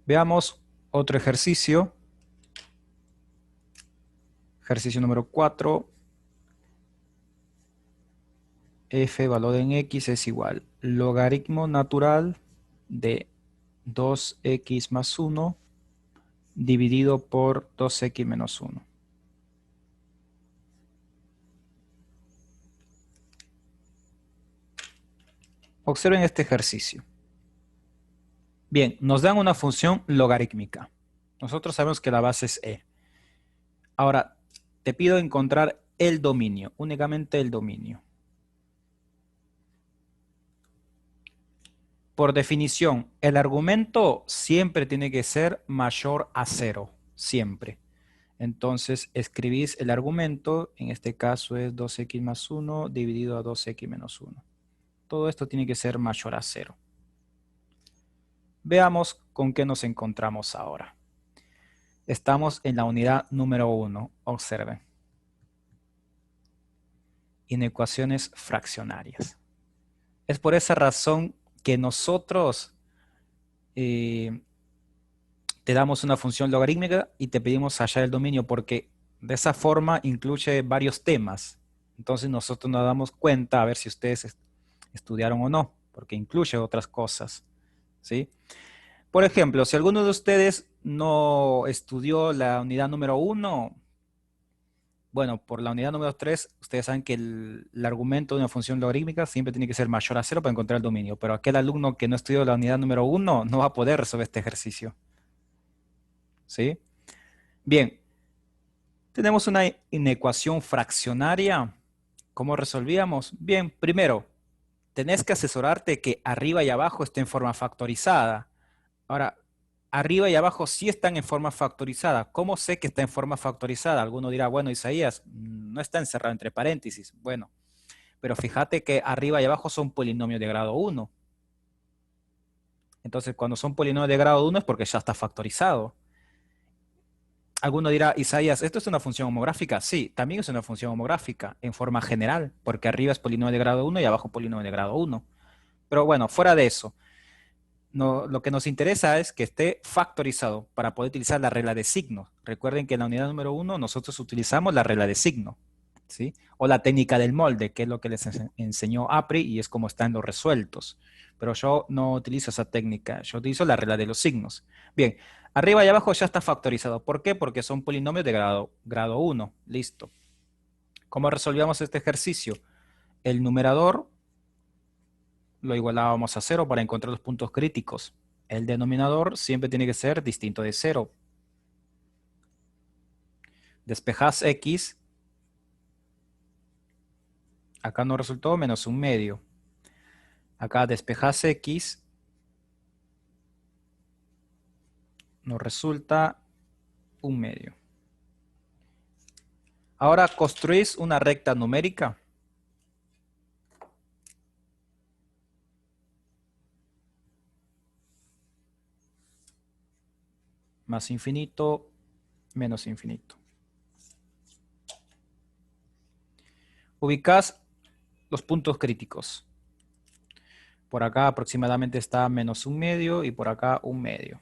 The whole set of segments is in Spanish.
Veamos otro ejercicio. Ejercicio número 4. F valor en X es igual logaritmo natural de 2x más 1 dividido por 2x menos 1. Observen este ejercicio. Bien, nos dan una función logarítmica. Nosotros sabemos que la base es e. Ahora, te pido encontrar el dominio, únicamente el dominio. Por definición, el argumento siempre tiene que ser mayor a 0, siempre. Entonces, escribís el argumento, en este caso es 2x más 1 dividido a 2x menos 1. Todo esto tiene que ser mayor a 0. Veamos con qué nos encontramos ahora. Estamos en la unidad número 1, observen. Inecuaciones fraccionarias. Es por esa razón que nosotros te damos una función logarítmica y te pedimos hallar el dominio, porque de esa forma incluye varios temas. Entonces nosotros nos damos cuenta a ver si ustedes estudiaron o no, porque incluye otras cosas, ¿sí? Por ejemplo, si alguno de ustedes no estudió la unidad número 1, bueno, por la unidad número 3, ustedes saben que el argumento de una función logarítmica siempre tiene que ser mayor a 0 para encontrar el dominio, pero aquel alumno que no estudió la unidad número 1 no va a poder resolver este ejercicio, ¿sí? Bien, tenemos una inecuación fraccionaria. ¿Cómo resolvíamos? Bien, primero, tenés que asesorarte que arriba y abajo estén en forma factorizada. Ahora, arriba y abajo sí están en forma factorizada. ¿Cómo sé que está en forma factorizada? Alguno dirá, bueno, Isaías, no está encerrado entre paréntesis. Bueno, pero fíjate que arriba y abajo son polinomios de grado 1. Entonces, cuando son polinomios de grado 1 es porque ya está factorizado. Alguno dirá, Isaías, ¿esto es una función homográfica? Sí, también es una función homográfica en forma general, porque arriba es polinomio de grado 1 y abajo polinomio de grado 1. Pero bueno, fuera de eso, no, lo que nos interesa es que esté factorizado para poder utilizar la regla de signo. Recuerden que en la unidad número 1 nosotros utilizamos la regla de signo, ¿sí? O la técnica del molde, que es lo que les enseñó APRI y es como están los resueltos. Pero yo no utilizo esa técnica, yo utilizo la regla de los signos. Bien, arriba y abajo ya está factorizado. ¿Por qué? Porque son polinomios de grado 1. Listo. ¿Cómo resolvíamos este ejercicio? El numerador lo igualábamos a 0 para encontrar los puntos críticos. El denominador siempre tiene que ser distinto de 0. Despejás x. Acá nos resultó menos un medio. Acá despejás x. Nos resulta un medio. Ahora construís una recta numérica. Más infinito, menos infinito. Ubicás los puntos críticos. Por acá aproximadamente está menos un medio y por acá un medio.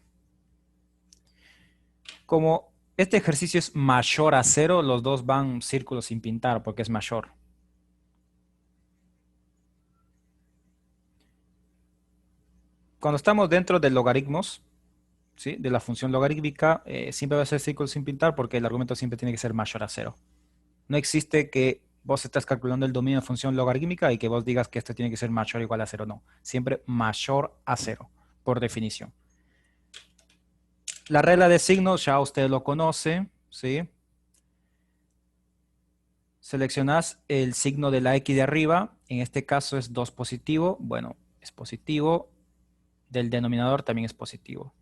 Como este ejercicio es mayor a 0, los dos van círculos sin pintar porque es mayor. Cuando estamos dentro de logaritmos, ¿sí?, de la función logarítmica, siempre va a ser círculo sin pintar porque el argumento siempre tiene que ser mayor a 0. No existe que vos estás calculando el dominio de función logarítmica y que vos digas que esto tiene que ser mayor o igual a 0. No, siempre mayor a 0, por definición. La regla de signos ya usted lo conoce, ¿sí? Seleccionás el signo de la X de arriba, en este caso es 2 positivo, bueno, es positivo, del denominador también es positivo.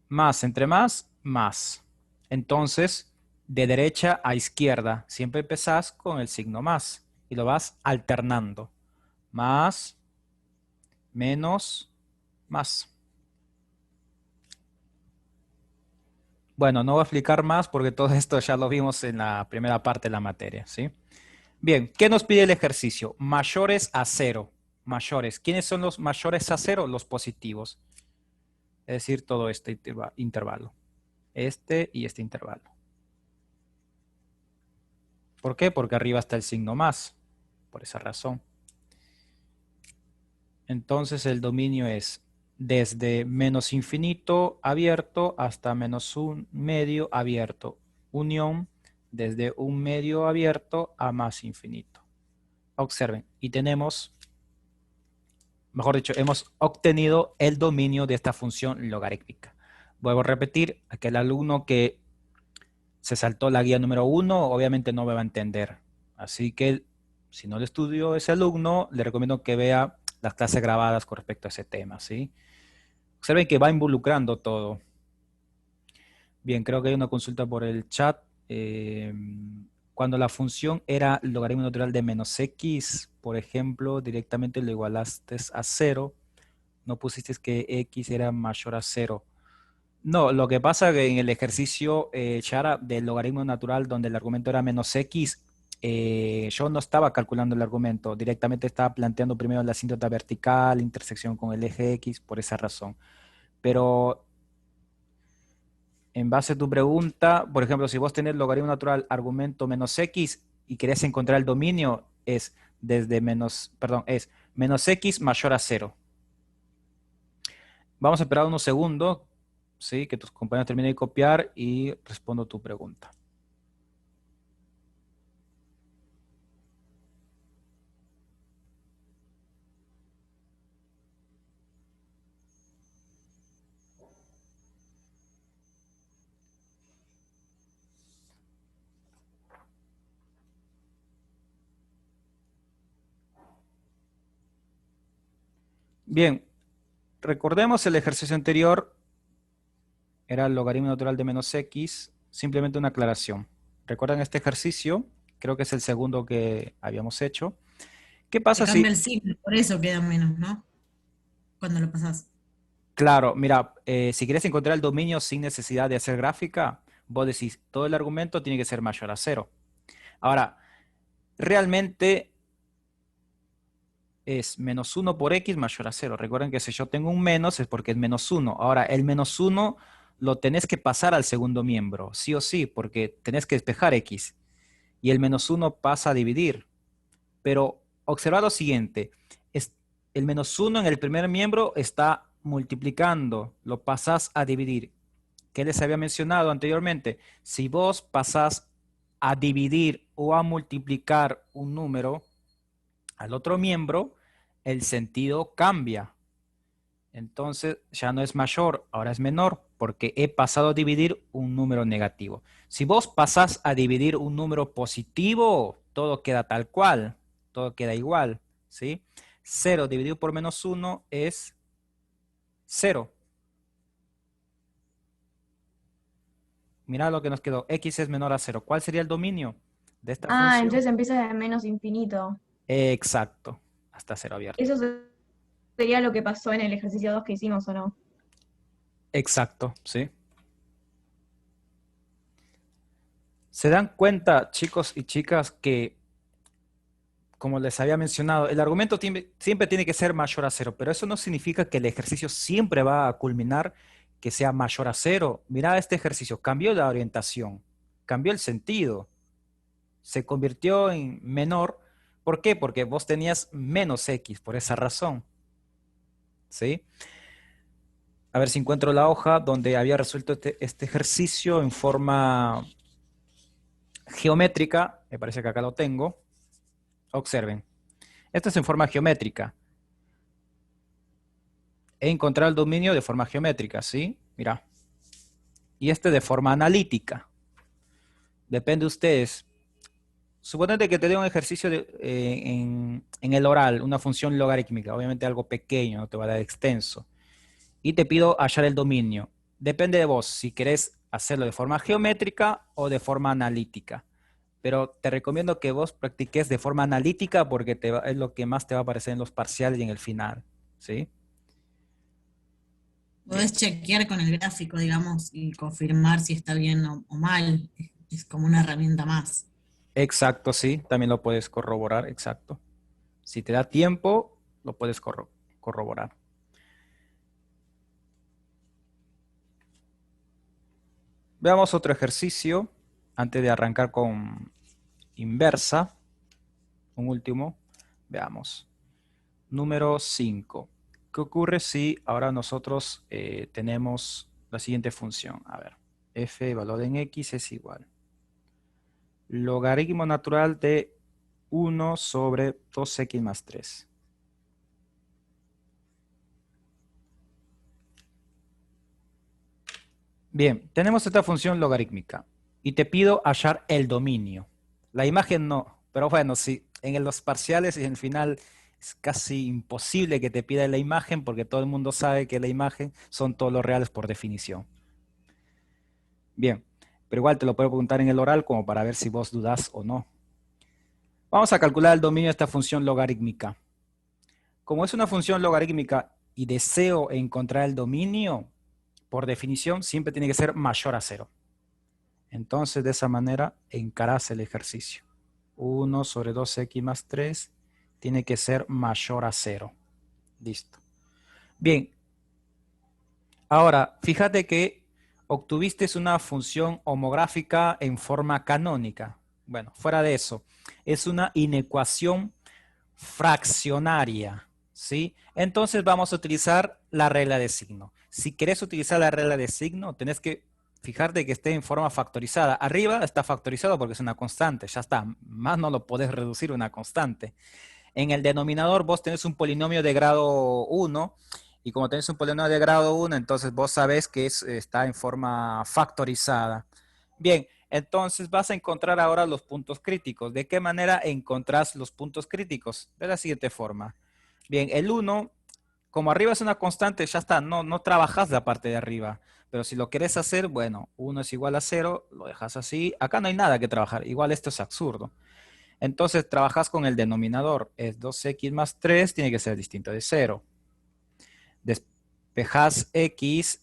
Más, entre más, más. Entonces, de derecha a izquierda, siempre empezás con el signo más y lo vas alternando. Más, menos, más. Bueno, no voy a explicar más porque todo esto ya lo vimos en la primera parte de la materia, ¿sí? Bien, ¿qué nos pide el ejercicio? Mayores a 0. Mayores. ¿Quiénes son los mayores a 0? Los positivos. Es decir, todo este intervalo. Este y este intervalo. ¿Por qué? Porque arriba está el signo más. Por esa razón. Entonces el dominio es desde menos infinito abierto hasta menos un medio abierto. Unión desde un medio abierto a más infinito. Observen, y tenemos, mejor dicho, hemos obtenido el dominio de esta función logarítmica. Vuelvo a repetir, aquel alumno que se saltó la guía número 1, obviamente no me va a entender. Así que si no le estudió ese alumno, le recomiendo que vea las clases grabadas con respecto a ese tema, ¿sí? Observen que va involucrando todo. Bien, creo que hay una consulta por el chat. Cuando la función era logaritmo natural de menos x, por ejemplo, directamente lo igualaste a 0, no pusiste que x era mayor a 0. No, lo que pasa es que en el ejercicio, Chara, del logaritmo natural, donde el argumento era menos x, yo no estaba calculando el argumento, directamente estaba planteando primero la asíntota vertical, intersección con el eje x, por esa razón. Pero en base a tu pregunta, por ejemplo, si vos tenés logaritmo natural argumento menos x y querés encontrar el dominio, es desde menos, perdón, es menos x mayor a 0. Vamos a esperar unos segundos, ¿sí? Que tus compañeros terminen de copiar y respondo tu pregunta. Bien, recordemos el ejercicio anterior, era el logaritmo natural de menos x, simplemente una aclaración. ¿Recuerdan este ejercicio? Creo que es el segundo que habíamos hecho. ¿Qué Se pasa cambia si, el signo, por eso queda menos, ¿no? Cuando lo pasás. claro, mira, si quieres encontrar el dominio sin necesidad de hacer gráfica, vos decís, todo el argumento tiene que ser mayor a 0. Ahora, realmente es menos 1 por x mayor a 0. Recuerden que si yo tengo un menos es porque es menos 1. Ahora, el menos 1 lo tenés que pasar al segundo miembro, sí o sí, porque tenés que despejar x. Y el menos 1 pasa a dividir. Pero observa lo siguiente, es, el menos 1 en el primer miembro está multiplicando, lo pasás a dividir. ¿Qué les había mencionado anteriormente? Si vos pasás a dividir o a multiplicar un número al otro miembro, el sentido cambia. Entonces ya no es mayor, ahora es menor, porque he pasado a dividir un número negativo. Si vos pasás a dividir un número positivo, todo queda tal cual, todo queda igual, ¿sí? 0 dividido por menos 1 es 0. Mirá lo que nos quedó, x es menor a 0. ¿Cuál sería el dominio de esta Ah, función? entonces empieza de menos infinito. Exacto, hasta 0 abierto. Eso sería lo que pasó en el ejercicio 2 que hicimos, ¿o no? Exacto, ¿sí? ¿Se dan cuenta, chicos y chicas, que, como les había mencionado, el argumento siempre tiene que ser mayor a 0, pero eso no significa que el ejercicio siempre va a culminar que sea mayor a 0? Mirá este ejercicio, cambió la orientación, cambió el sentido, se convirtió en menor. ¿Por qué? Porque vos tenías menos x, por esa razón, ¿sí? A ver si encuentro la hoja donde había resuelto este ejercicio en forma geométrica, me parece que acá lo tengo. Observen, esto es en forma geométrica. He encontrado el dominio de forma geométrica, ¿sí? Mira. Y este de forma analítica. Depende de ustedes. Suponete que te dé un ejercicio en el oral, una función logarítmica, obviamente algo pequeño, no te va a dar extenso. Y te pido hallar el dominio. Depende de vos, si querés hacerlo de forma geométrica o de forma analítica. Pero te recomiendo que vos practiques de forma analítica porque es lo que más te va a aparecer en los parciales y en el final, ¿sí? Bien. Podés chequear con el gráfico, digamos, y confirmar si está bien o mal. Es como una herramienta más. Exacto, sí, también lo puedes corroborar, exacto. Si te da tiempo, lo puedes corroborar. Veamos otro ejercicio antes de arrancar con inversa. Un último. Veamos. Número 5. ¿Qué ocurre si ahora nosotros tenemos la siguiente función? A ver, f evaluado en x es igual. Logaritmo natural de 1 sobre 2x más 3. Bien, tenemos esta función logarítmica y te pido hallar el dominio. La imagen no, pero bueno, sí, en los parciales y en el final es casi imposible que te pida la imagen porque todo el mundo sabe que la imagen son todos los reales por definición. Bien, pero igual te lo puedo preguntar en el oral como para ver si vos dudás o no. Vamos a calcular el dominio de esta función logarítmica. Como es una función logarítmica y deseo encontrar el dominio, por definición siempre tiene que ser mayor a 0. Entonces de esa manera encarás el ejercicio. 1 sobre 2x más 3 tiene que ser mayor a 0. Listo. Bien. Ahora, fíjate que obtuviste una función homográfica en forma canónica. Bueno, fuera de eso, es una inecuación fraccionaria, ¿sí? Entonces vamos a utilizar la regla de signo. Si querés utilizar la regla de signo, tenés que fijarte que esté en forma factorizada. Arriba está factorizado porque es una constante, ya está. Más no lo podés reducir a una constante. En el denominador vos tenés un polinomio de grado 1 y como tenés un polinomio de grado 1, entonces vos sabés que está en forma factorizada. Bien, entonces vas a encontrar ahora los puntos críticos. ¿De qué manera encontrás los puntos críticos? De la siguiente forma. Bien, el 1, como arriba es una constante, ya está, no trabajas la parte de arriba. Pero si lo querés hacer, bueno, 1 es igual a 0, lo dejas así. Acá no hay nada que trabajar, igual esto es absurdo. Entonces trabajas con el denominador, es 2x más 3, tiene que ser distinto de 0. Despejas x,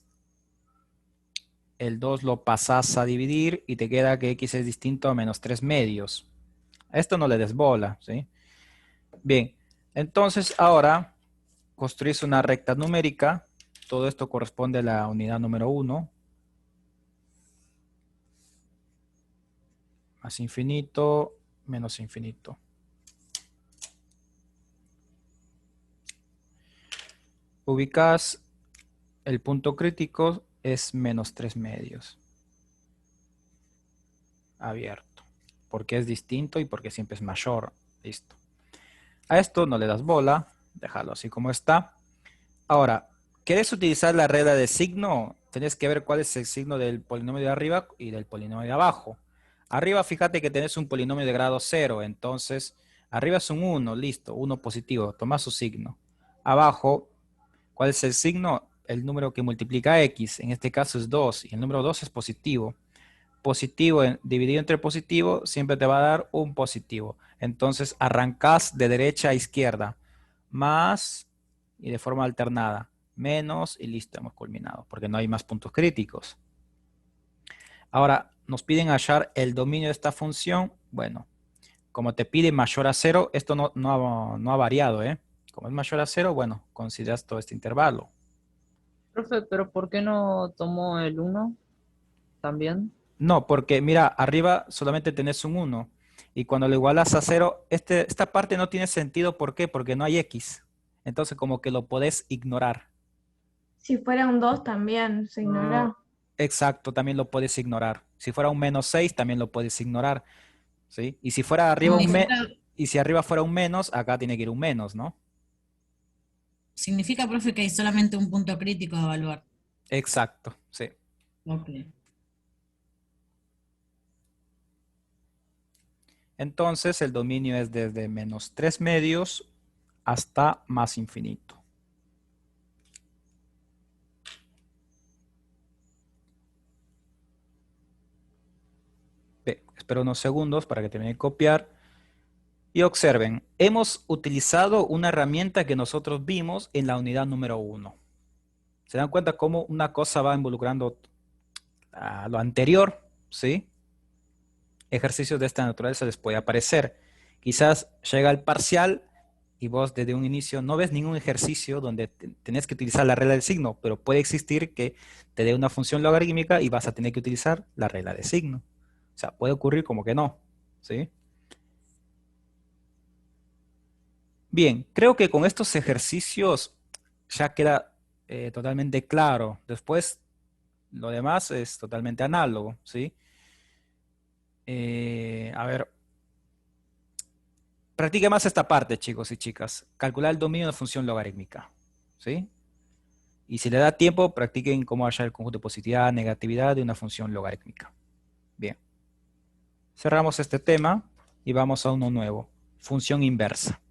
el 2 lo pasas a dividir y te queda que x es distinto a menos 3 medios. A esto no le des bola, ¿sí? Bien, entonces ahora construís una recta numérica. Todo esto corresponde a la unidad número 1. Más infinito, menos infinito. Ubicás el punto crítico es menos 3 medios. Abierto. Porque es distinto y porque siempre es mayor. Listo. A esto no le das bola. Déjalo así como está. Ahora, ¿quieres utilizar la regla de signo? Tenés que ver cuál es el signo del polinomio de arriba y del polinomio de abajo. Arriba, fíjate que tenés un polinomio de grado 0. Entonces, arriba es un 1. Listo. 1 positivo. Toma su signo. Abajo, ¿cuál es el signo? El número que multiplica x. En este caso es 2. Y el número 2 es positivo. Positivo dividido entre positivo siempre te va a dar un positivo. Entonces arrancás de derecha a izquierda. Más y de forma alternada. Menos y listo, hemos culminado. Porque no hay más puntos críticos. Ahora, nos piden hallar el dominio de esta función. Bueno, como te pide mayor a 0, esto no ha variado, ¿eh? Como es mayor a 0, bueno, consideras todo este intervalo. Profe, pero ¿por qué no tomó el 1 también? No, porque mira, arriba solamente tenés un 1. Y cuando lo igualas a 0, esta parte no tiene sentido. ¿Por qué? Porque no hay x. Entonces como que lo podés ignorar. Si fuera un 2 también se ignora. Exacto, también lo puedes ignorar. Si fuera un menos 6, también lo puedes ignorar. ¿Sí? Y si fuera arriba y si arriba fuera un menos, acá tiene que ir un menos, ¿no? Significa, profe, que hay solamente un punto crítico a evaluar. Exacto, sí. Ok. Entonces el dominio es desde menos 3 medios hasta más infinito. Espero unos segundos para que termine de copiar. Y observen, hemos utilizado una herramienta que nosotros vimos en la unidad número 1. ¿Se dan cuenta cómo una cosa va involucrando a lo anterior? ¿Sí? Ejercicios de esta naturaleza les puede aparecer. Quizás llega el parcial y vos desde un inicio no ves ningún ejercicio donde tenés que utilizar la regla del signo, pero puede existir que te dé una función logarítmica y vas a tener que utilizar la regla de signo. O sea, puede ocurrir como que no, ¿sí? Bien, creo que con estos ejercicios ya queda totalmente claro. Después, lo demás es totalmente análogo, ¿sí? A ver, practique más esta parte, chicos y chicas. Calcular el dominio de una función logarítmica, ¿sí? Y si le da tiempo, practiquen cómo hallar el conjunto de positividad, negatividad de una función logarítmica. Bien. Cerramos este tema y vamos a uno nuevo. Función inversa.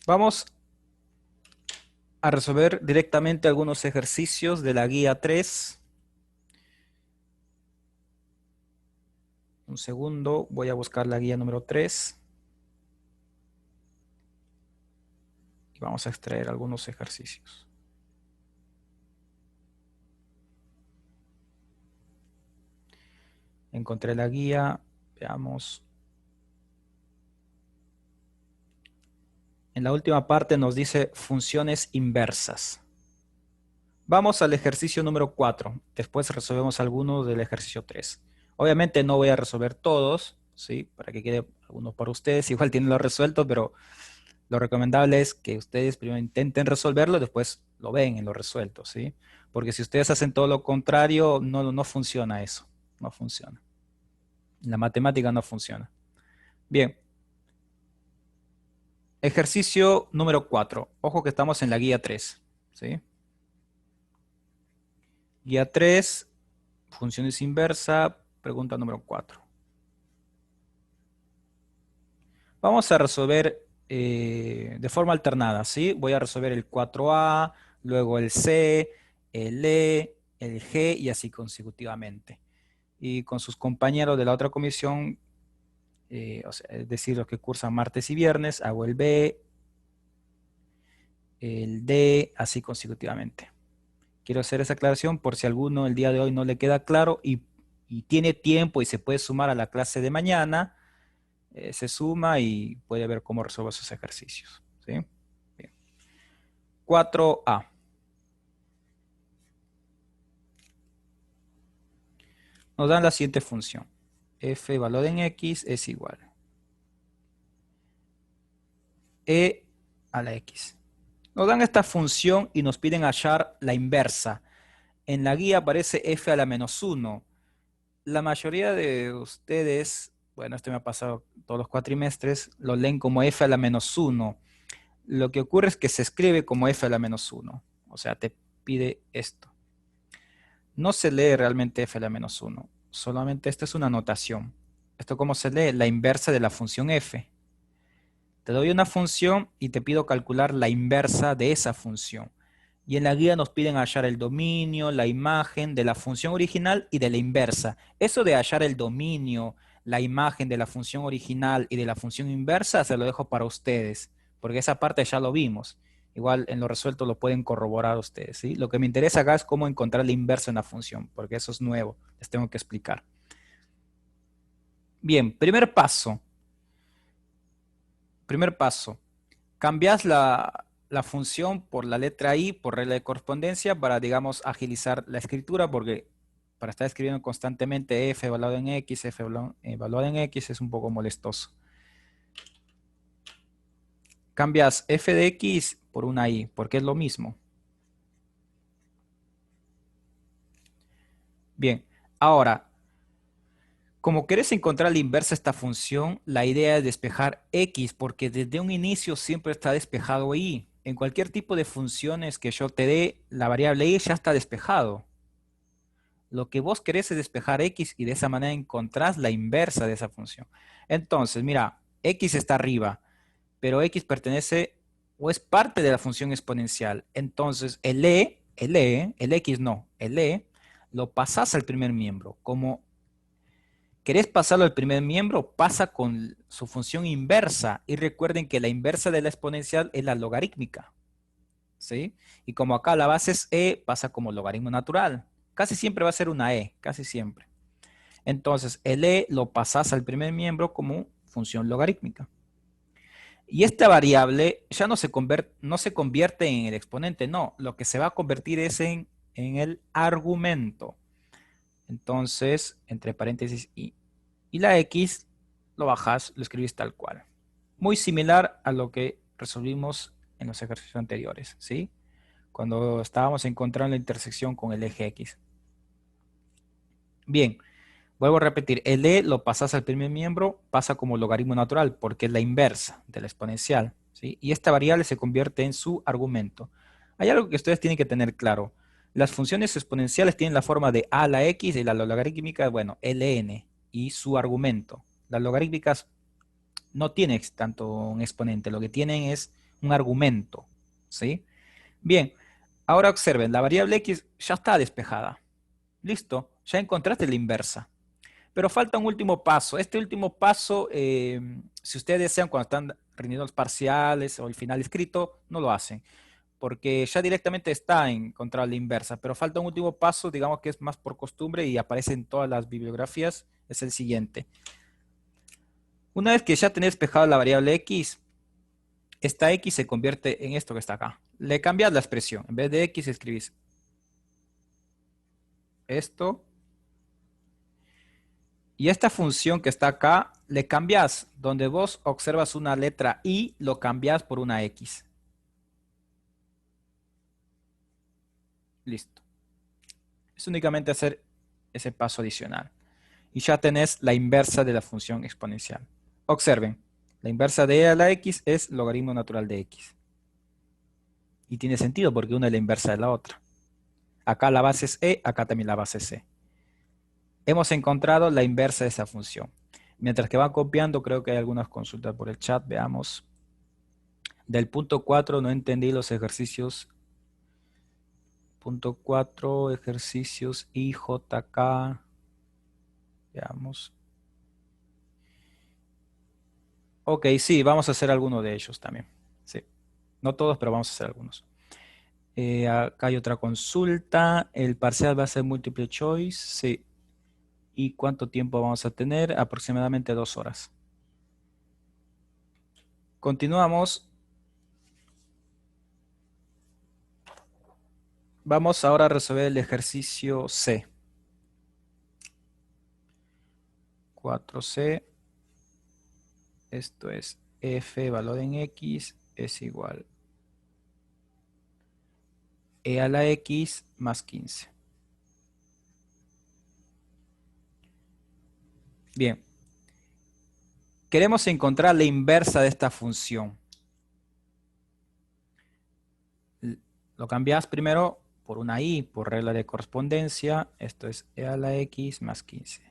Vamos a resolver directamente algunos ejercicios de la guía 3. Un segundo, voy a buscar la guía número 3. Y vamos a extraer algunos ejercicios. Encontré la guía, veamos. En la última parte nos dice funciones inversas. Vamos al ejercicio número 4. Después resolvemos algunos del ejercicio 3. Obviamente no voy a resolver todos, ¿sí? Para que quede algunos para ustedes. Igual tienen lo resuelto, pero lo recomendable es que ustedes primero intenten resolverlo, después lo ven en lo resuelto, ¿sí? Porque si ustedes hacen todo lo contrario, no funciona eso. No funciona. La matemática no funciona. Bien. Ejercicio número 4. Ojo que estamos en la guía 3, ¿sí? Guía 3, funciones inversa, pregunta número 4. Vamos a resolver de forma alternada, ¿sí? Voy a resolver el 4A, luego el C, el E, el G y así consecutivamente. Y con sus compañeros de la otra comisión, o sea, es decir, los que cursan martes y viernes, hago el B, el D, así consecutivamente. Quiero hacer esa aclaración por si a alguno el día de hoy no le queda claro y tiene tiempo y se puede sumar a la clase de mañana, se suma y puede ver cómo resuelve esos ejercicios, ¿sí? Bien. 4A. Nos dan la siguiente función. F valor en X es igual. E a la X. Nos dan esta función y nos piden hallar la inversa. En la guía aparece F a la menos 1. La mayoría de ustedes, bueno, esto me ha pasado todos los cuatrimestres, lo leen como F a la menos 1. Lo que ocurre es que se escribe como F a la menos 1. O sea, te pide esto. No se lee realmente F a la menos 1. Solamente esta es una notación. ¿Esto cómo se lee? La inversa de la función F. Te doy una función y te pido calcular la inversa de esa función. Y en la guía nos piden hallar el dominio, la imagen de la función original y de la inversa. Eso de hallar el dominio, la imagen de la función original y de la función inversa se lo dejo para ustedes, porque esa parte ya lo vimos. Igual en lo resuelto lo pueden corroborar ustedes, ¿sí? Lo que me interesa acá es cómo encontrar la inversa en la función, porque eso es nuevo, les tengo que explicar. Bien, primer paso. Primer paso. Cambias la función por la letra I, por regla de correspondencia, para, digamos, agilizar la escritura, porque para estar escribiendo constantemente F evaluado en X, F evaluado en X es un poco molestoso. Cambias F de X por una I, porque es lo mismo. Bien, ahora, como querés encontrar la inversa de esta función, la idea es despejar X, porque desde un inicio siempre está despejado Y. En cualquier tipo de funciones que yo te dé, la variable Y ya está despejado. Lo que vos querés es despejar X y de esa manera encontrás la inversa de esa función. Entonces, mira, X está arriba, pero X pertenece o es parte de la función exponencial. Entonces, el X no, el E, lo pasás al primer miembro. Como ¿Querés pasarlo al primer miembro? Pasa con su función inversa. Y recuerden que la inversa de la exponencial es la logarítmica. ¿Sí? Y como acá la base es e, pasa como logaritmo natural. Casi siempre va a ser una e, casi siempre. Entonces, el e lo pasas al primer miembro como función logarítmica. Y esta variable ya no se convierte en el exponente, no. Lo que se va a convertir es en el argumento. Entonces, entre paréntesis y la x, lo bajas, lo escribís tal cual. Muy similar a lo que resolvimos en los ejercicios anteriores, ¿sí? Cuando estábamos encontrando la intersección con el eje x. Bien, vuelvo a repetir, el e lo pasas al primer miembro, pasa como logaritmo natural, porque es la inversa de la exponencial, ¿sí? Y esta variable se convierte en su argumento. Hay algo que ustedes tienen que tener claro. Las funciones exponenciales tienen la forma de a a la x y la logarítmica, bueno, ln y su argumento. Las logarítmicas no tienen tanto un exponente, lo que tienen es un argumento, ¿sí? Bien, ahora observen, la variable x ya está despejada. Listo, ya encontraste la inversa. Pero falta un último paso. Este último paso, si ustedes desean cuando están rindiendo los parciales o el final escrito, no lo hacen. Porque ya directamente está encontrado la inversa. Pero falta un último paso, digamos que es más por costumbre y aparece en todas las bibliografías, es el siguiente. Una vez que ya tenés despejado la variable x, esta x se convierte en esto que está acá. Le cambias la expresión. En vez de x escribís esto. Y esta función que está acá, le cambias. Donde vos observas una letra i, lo cambias por una x. Listo. Es únicamente hacer ese paso adicional. Y ya tenés la inversa de la función exponencial. Observen, la inversa de e a la x es logaritmo natural de x. Y tiene sentido porque una es la inversa de la otra. Acá la base es e, acá también la base es e. Hemos encontrado la inversa de esa función. Mientras que van copiando, creo que hay algunas consultas por el chat. Veamos. Del punto 4 no entendí los ejercicios. Punto 4, ejercicios IJK. Veamos. Ok, sí, vamos a hacer alguno de ellos también. Sí. No todos, pero vamos a hacer algunos. Acá hay otra consulta. ¿El parcial va a ser múltiple choice? Sí. ¿Y cuánto tiempo vamos a tener? Aproximadamente 2 horas. Continuamos. Vamos ahora a resolver el ejercicio C. 4C. Esto es f, valor en x, es igual e a la x más 15. Bien. Queremos encontrar la inversa de esta función. Lo cambias primero por una i, por regla de correspondencia. Esto es e a la x más 15.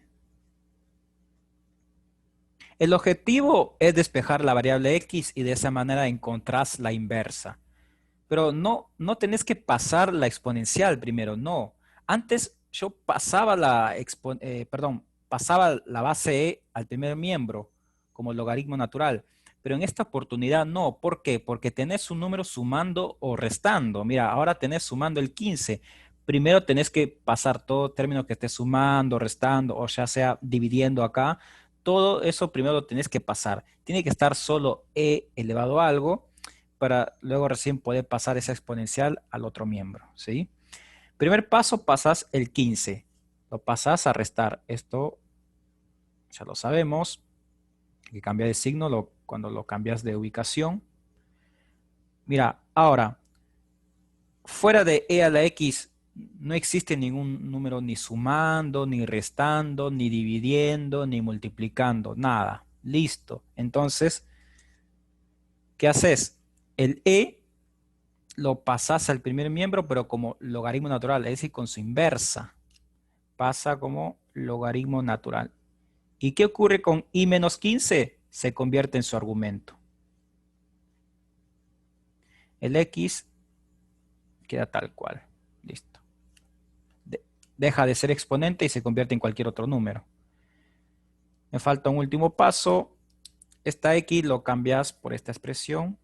El objetivo es despejar la variable x y de esa manera encontrás la inversa. Pero no tenés que pasar la exponencial primero, no. Antes yo pasaba pasaba la base e al primer miembro como logaritmo natural. Pero en esta oportunidad no. ¿Por qué? Porque tenés un número sumando o restando. Mira, ahora tenés sumando el 15. Primero tenés que pasar todo término que esté sumando, restando o ya sea dividiendo acá. Todo eso primero lo tenés que pasar. Tiene que estar solo e elevado a algo para luego recién poder pasar esa exponencial al otro miembro, ¿sí? Primer paso, pasas el 15. Lo pasas a restar. Esto ya lo sabemos. Que cambia de signo cuando lo cambias de ubicación. Mira, ahora, fuera de e a la x, no existe ningún número ni sumando, ni restando, ni dividiendo, ni multiplicando. Nada. Listo. Entonces, ¿qué haces? El e lo pasas al primer miembro, pero como logaritmo natural, es decir, con su inversa. Pasa como logaritmo natural. ¿Y qué ocurre con i menos 15? Se convierte en su argumento. El x queda tal cual. Listo. Deja de ser exponente y se convierte en cualquier otro número. Me falta un último paso. Esta X lo cambias por esta expresión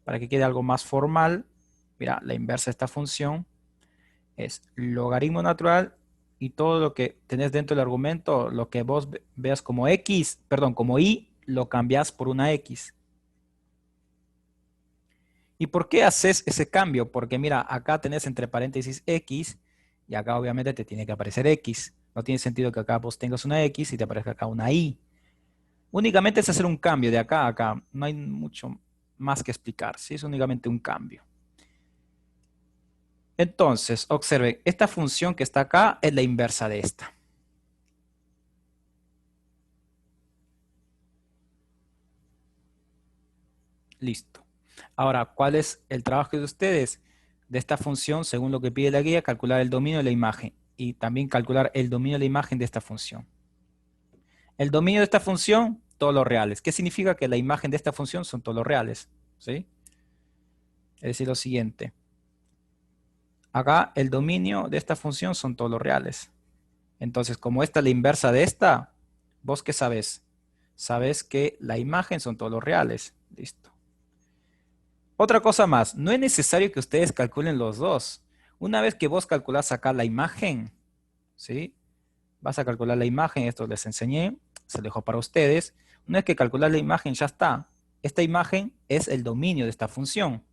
para que quede algo más formal. Mira, la inversa de esta función es logaritmo natural y todo lo que tenés dentro del argumento, lo que vos veas como X, perdón, como Y, lo cambias por una X. ¿Y por qué haces ese cambio? Porque mira, acá tenés entre paréntesis X y acá obviamente te tiene que aparecer X. No tiene sentido que acá vos tengas una X y te aparezca acá una Y. Únicamente es hacer un cambio de acá a acá. No hay mucho más que explicar. ¿Sí? Es únicamente un cambio. Entonces, observen, esta función que está acá es la inversa de esta. Listo. Ahora, ¿cuál es el trabajo de ustedes? De esta función, según lo que pide la guía, calcular el dominio de la imagen y también calcular el dominio de la imagen de esta función. El dominio de esta función, todos los reales. ¿Qué significa? Que la imagen de esta función son todos los reales. ¿Sí? Es decir, lo siguiente. Acá el dominio de esta función son todos los reales. Entonces, como esta es la inversa de esta, ¿vos qué sabés? Sabés que la imagen son todos los reales. Listo. Otra cosa más, no es necesario que ustedes calculen los dos. Una vez que vos calculás acá la imagen, ¿sí? Vas a calcular la imagen, esto les enseñé, se lo dejo para ustedes. Una vez que calculas la imagen, ya está. Esta imagen es el dominio de esta función.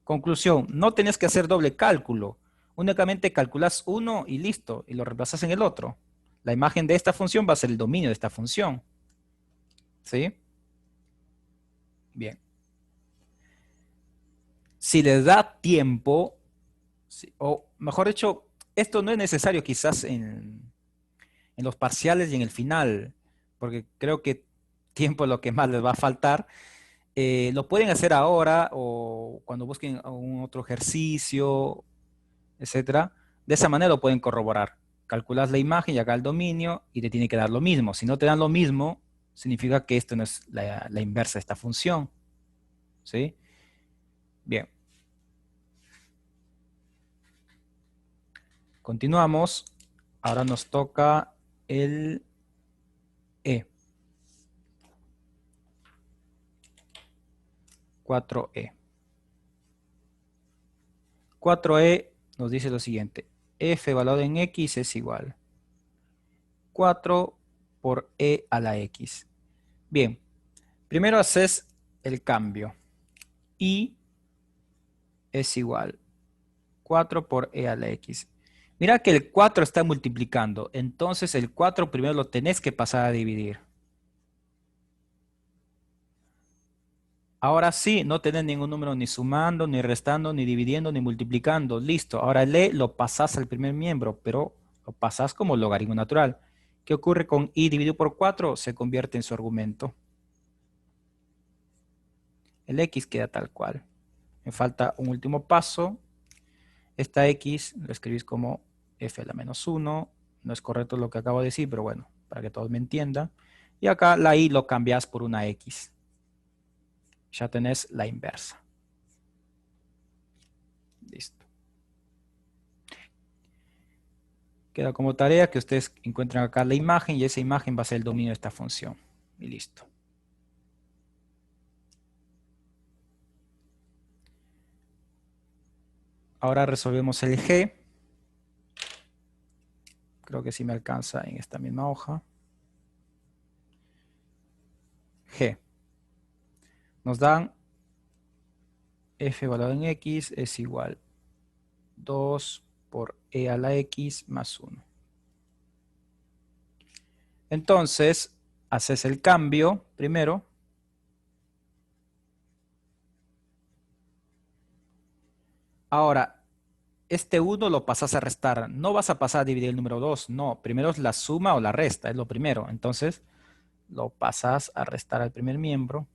Conclusión, no tenés que hacer doble cálculo. Únicamente calculas uno y listo, y lo reemplazas en el otro. La imagen de esta función va a ser el dominio de esta función. ¿Sí? Bien. Si les da tiempo, o mejor dicho, esto no es necesario quizás en los parciales y en el final, porque creo que tiempo es lo que más les va a faltar. Lo pueden hacer ahora o cuando busquen algún otro ejercicio, etcétera. De esa manera lo pueden corroborar. Calculas la imagen y acá el dominio y te tiene que dar lo mismo. Si no te dan lo mismo, significa que esto no es la inversa de esta función. ¿Sí? Bien. Continuamos. Ahora nos toca el E. 4E. 4E nos dice lo siguiente. F evaluado en X es igual 4 por E a la X. Bien. Primero haces el cambio. Y es igual 4 por E a la X. Mira que el 4 está multiplicando. Entonces el 4 primero lo tenés que pasar a dividir. Ahora sí, no tenés ningún número ni sumando, ni restando, ni dividiendo, ni multiplicando. Listo. Ahora el E lo pasás al primer miembro, pero lo pasás como logaritmo natural. ¿Qué ocurre con I dividido por 4? Se convierte en su argumento. El X queda tal cual. Me falta un último paso. Esta X lo escribís como F a la menos 1. No es correcto lo que acabo de decir, pero bueno, para que todos me entiendan. Y acá la Y lo cambias por una X. Ya tenés la inversa. Listo. Queda como tarea que ustedes encuentren acá la imagen y esa imagen va a ser el dominio de esta función. Y listo. Ahora resolvemos el G. Creo que sí me alcanza en esta misma hoja. G. Nos dan F evaluado en X es igual 2 por E a la X más 1. Entonces, haces el cambio primero. Ahora, este 1 lo pasas a restar. No vas a pasar a dividir el número 2. No, primero es la suma o la resta, es lo primero. Entonces, lo pasas a restar al primer miembro.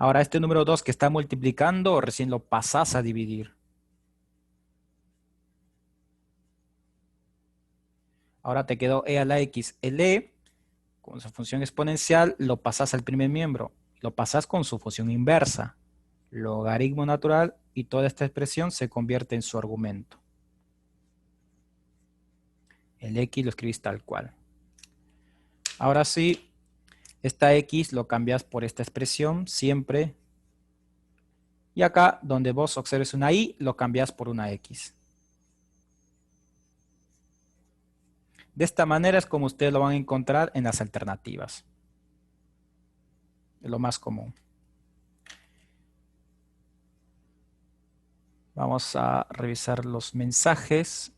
Ahora, este número 2 que está multiplicando, recién lo pasas a dividir. Ahora te quedó E a la X. El E, con su función exponencial, lo pasas al primer miembro. Lo pasas con su función inversa. Logaritmo natural y toda esta expresión se convierte en su argumento. El X lo escribís tal cual. Ahora sí, esta X lo cambias por esta expresión siempre. Y acá, donde vos observes una Y, lo cambias por una X. De esta manera es como ustedes lo van a encontrar en las alternativas. Es lo más común. Vamos a revisar los mensajes.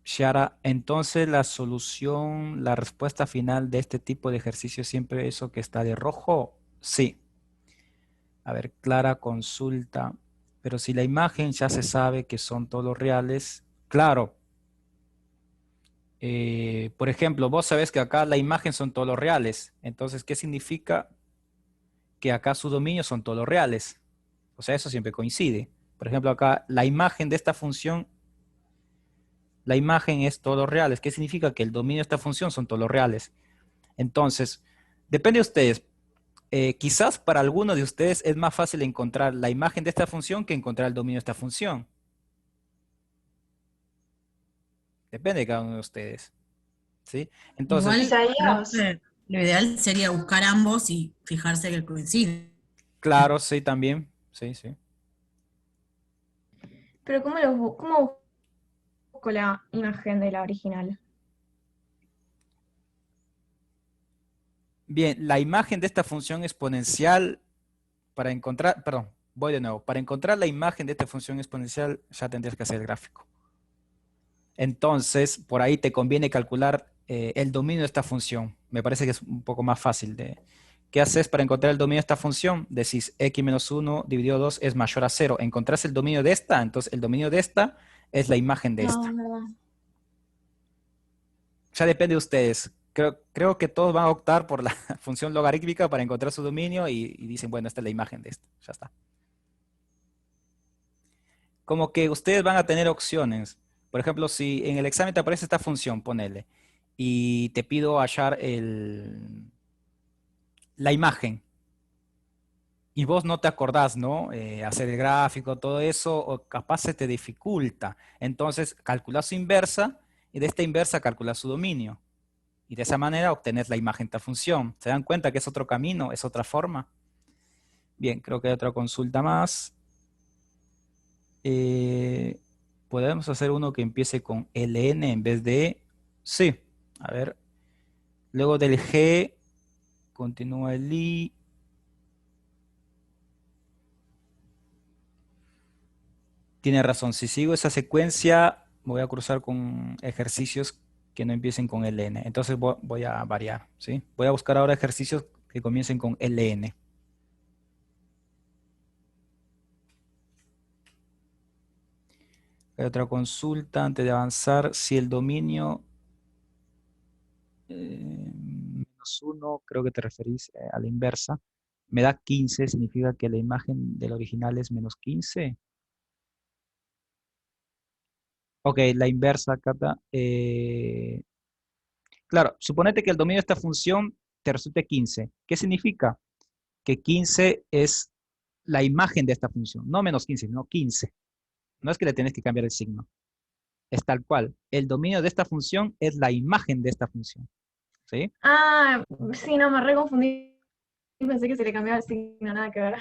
Shara, entonces la solución, la respuesta final de este tipo de ejercicio es siempre eso que está de rojo. Sí. A ver, Clara consulta. Pero si la imagen ya se sabe que son todos reales, claro. Por ejemplo, vos sabés que acá la imagen son todos reales. Entonces, ¿qué significa? Que acá su dominio son todos reales. O sea, eso siempre coincide. Por ejemplo, acá la imagen de esta función, la imagen es todos reales. ¿Qué significa? Que el dominio de esta función son todos reales. Entonces, depende de ustedes. Quizás para algunos de ustedes es más fácil encontrar la imagen de esta función que encontrar el dominio de esta función. Depende de cada uno de ustedes. ¿Sí? Entonces, Igual, creo Isaías, que lo ideal sería buscar ambos y fijarse que coinciden. claro, sí, también. Sí, sí. pero ¿cómo busco la imagen de la original? Bien, la imagen de esta función exponencial, para encontrar, perdón, voy de nuevo. Para encontrar la imagen de esta función exponencial, ya tendrías que hacer el gráfico. Entonces, por ahí te conviene calcular el dominio de esta función. Me parece que es un poco más fácil de... ¿Qué haces para encontrar el dominio de esta función? Decís x menos 1 dividido 2 es mayor a 0. Encontrás el dominio de esta, entonces el dominio de esta es la imagen de esta. No, verdad. Ya depende de ustedes. Creo que todos van a optar por la función logarítmica para encontrar su dominio y dicen, bueno, esta es la imagen de esto. Ya está. Como que ustedes van a tener opciones. Por ejemplo, si en el examen te aparece esta función, ponele, y te pido hallar la imagen, y vos no te acordás, ¿no? Hacer el gráfico, todo eso, o capaz se te dificulta. Entonces, calculas su inversa, y de esta inversa calculas su dominio. Y de esa manera obtenés la imagen de esta función. ¿Se dan cuenta que es otro camino, es otra forma? Bien, creo que hay otra consulta más. ¿Podemos hacer uno que empiece con LN en vez de E? Sí. A ver. Luego del G, continúa el I. Tiene razón. Si sigo esa secuencia, voy a cruzar con ejercicios que no empiecen con LN. Entonces voy a variar, ¿sí? Voy a buscar ahora ejercicios que comiencen con LN. Hay otra consulta antes de avanzar. Si el dominio menos 1, creo que te referís a la inversa, me da 15, significa que la imagen del original es menos 15. Ok, la inversa acá está. Claro, suponete que el dominio de esta función te resulte 15. ¿Qué significa? Que 15 es la imagen de esta función, no menos 15, sino 15. No es que le tenés que cambiar el signo. Es tal cual. El dominio de esta función es la imagen de esta función. ¿Sí? Ah, sí, no, me reconfundí. Pensé que se le cambiaba el signo, nada que ver.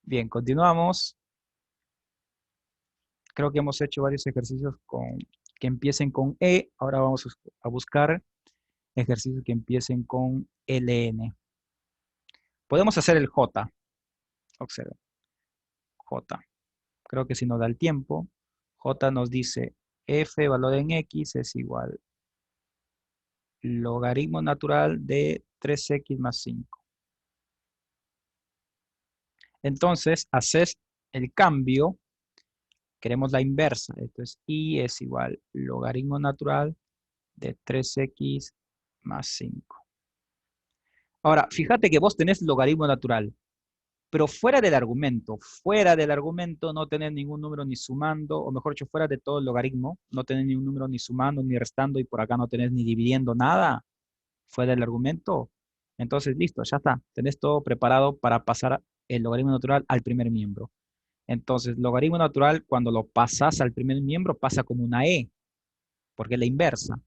Bien, continuamos. Creo que hemos hecho varios ejercicios que empiecen con E. Ahora vamos a buscar ejercicios que empiecen con LN. Podemos hacer el J. Observen. J. Creo que si nos da el tiempo, J nos dice F valor en X es igual logaritmo natural de 3X más 5. Entonces, haces el cambio. Queremos la inversa. Entonces, Y es igual logaritmo natural de 3X más 5. Ahora, fíjate que vos tenés logaritmo natural, pero fuera del argumento no tenés ningún número ni sumando, o mejor dicho, fuera de todo el logaritmo, no tenés ningún número ni sumando ni restando y por acá no tenés ni dividiendo nada, fuera del argumento. Entonces, listo, ya está. Tenés todo preparado para pasar el logaritmo natural al primer miembro. Entonces, logaritmo natural, cuando lo pasas al primer miembro, pasa como una e, porque es la inversa.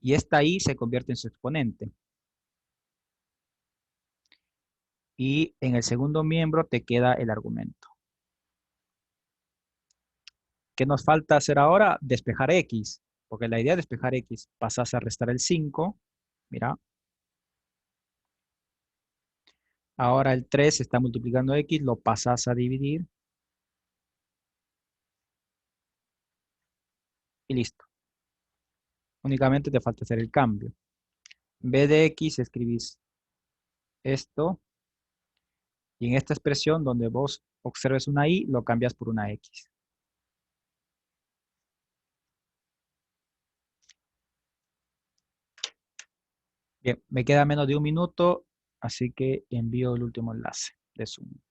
Y esta i se convierte en su exponente. Y en el segundo miembro te queda el argumento. ¿Qué nos falta hacer ahora? Despejar x, porque la idea de despejar x, pasas a restar el 5, mira. Ahora el 3 está multiplicando x, lo pasas a dividir y listo. Únicamente te falta hacer el cambio. En vez de x escribís esto y en esta expresión donde vos observes una y, lo cambias por una x. Bien, me queda menos de un minuto, así que envío el último enlace de Zoom.